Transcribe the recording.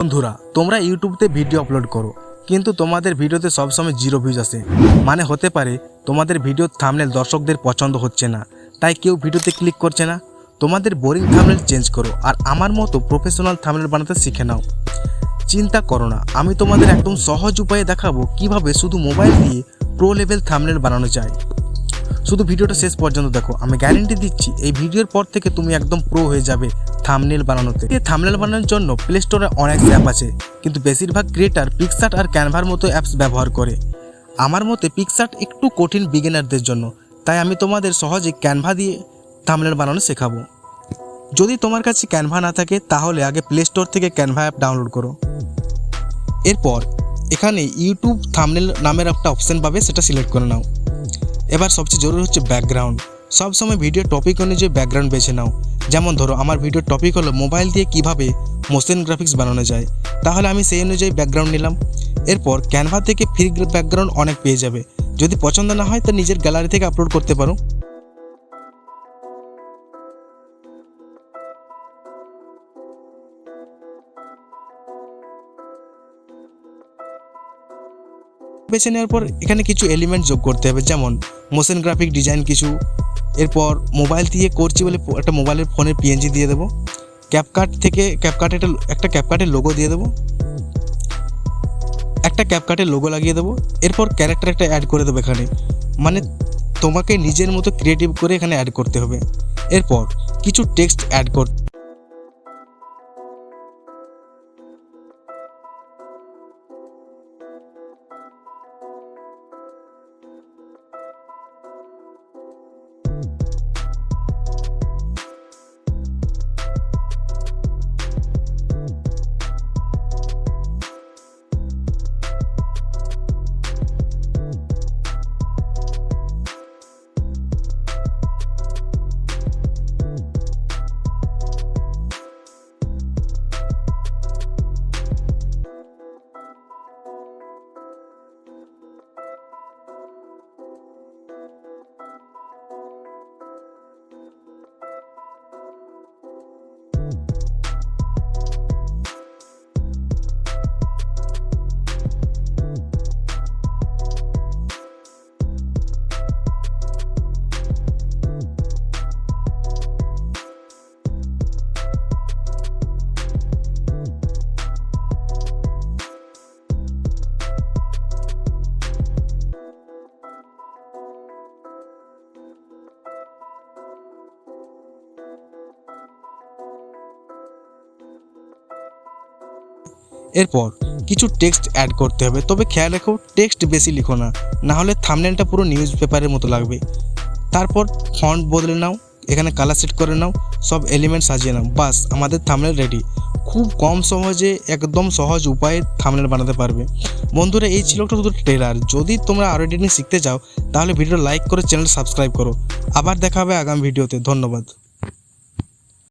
বন্ধুরা, তোমরা ইউটিউবতে ভিডিও আপলোড করো, কিন্তু তোমাদের ভিডিওতে সবসময় 0 ভিউজ আসে। মানে হতে পারে তোমাদের ভিডিওর থাম্বনেল দর্শকদের পছন্দ হচ্ছে না, তাই কেউ ভিডিওতে ক্লিক করছে না। তোমাদের বোরিং থাম্বনেল চেঞ্জ করো আর আমার মতো প্রফেশনাল থাম্বনেল বানাতে শিখে নাও। চিন্তা করো না, আমি তোমাদের একদম সহজ উপায়ে দেখাবো কিভাবে শুধু মোবাইল দিয়ে প্রো লেভেল থাম্বনেল বানানো যায়। শুধু ভিডিওটা শেষ পর্যন্ত দেখো, আমি গ্যারেন্টি দিচ্ছি এই ভিডিওর পর থেকে তুমি একদম প্রো হয়ে যাবে থাম্বনেল বানানোতে। এই থাম্বনেল বানানোর জন্য প্লে স্টোরে অনেক অ্যাপ আছে, কিন্তু বেশিরভাগ ক্রিয়েটার পিক্সার্ট আর ক্যানভার মতো অ্যাপস ব্যবহার করে। আমার মতে পিক্সার্ট একটু কঠিন বিগিনারদের জন্য, তাই আমি তোমাদের সহজে ক্যানভা দিয়ে থাম্বনেল বানানো শেখাবো। যদি তোমার কাছে ক্যানভা না থাকে তাহলে আগে প্লে স্টোর থেকে ক্যানভা অ্যাপ ডাউনলোড করো। এরপর এখানে ইউটিউব থাম্বনেল নামের একটা অপশান পাবে, সেটা সিলেক্ট করে নাও। এবার সবচেয়ে জরুরি হচ্ছে ব্যাকগ্রাউন্ড। সবসময় ভিডিও টপিক অনুযায়ী ব্যাকগ্রাউন্ড বেছে নাও। যেমন ধরো আমার ভিডিওর টপিক হলো মোবাইল দিয়ে কিভাবে মোশন গ্রাফিক্স বানানো যায়, তাহলে আমি সেই অনুযায়ী ব্যাকগ্রাউন্ড নিলাম। এরপর ক্যানভা থেকে ফ্রি ব্যাকগ্রাউন্ড অনেক পেয়ে যাবে, যদি পছন্দ না হয় তো নিজের গ্যালারি থেকে আপলোড করতে পারো। বেছে নেওয়ার পর এখানে কিছু এলিমেন্ট যোগ করতে হবে, যেমন মোশন গ্রাফিক ডিজাইন কিছু। এরপর মোবাইল দিয়ে করছি বলে একটা মোবাইলের ফোনের পিএনজি দিয়ে দেবো। ক্যাপকাট থেকে একটা ক্যাপকাটের লোগো দিয়ে দেবো, একটা ক্যাপকাটের লোগো লাগিয়ে দেবো। এরপর ক্যারেক্টার একটা অ্যাড করে দেবো এখানে, মানে তোমাকে নিজের মতো ক্রিয়েটিভ করে এখানে অ্যাড করতে হবে। এরপর কিছু টেক্সট অ্যাড করতে। এরপর কিছু টেক্সট অ্যাড করতে হবে, তবে খেয়াল রেখো টেক্সট বেশি লিখো না, না হলে থাম্বনেলটা পুরো নিউজ পেপারের মতো লাগবে। তারপর ফন্ট বদলে নাও, এখানে কালার সেট করে নাও, সব এলিমেন্ট সাজিয়ে নাও, বাস আমাদের থাম্বনেল রেডি। খুব কম সহজে একদম সহজ উপায়ে থাম্বনেল বানাতে পারবে। বন্ধুরা, এই ছিল একটা শুধু ট্রেলার। যদি তোমরা আরও এডিটিং শিখতে চাও তাহলে ভিডিওটা লাইক করে চ্যানেল সাবস্ক্রাইব করো। আবার দেখা হবে আগামী ভিডিওতে। ধন্যবাদ।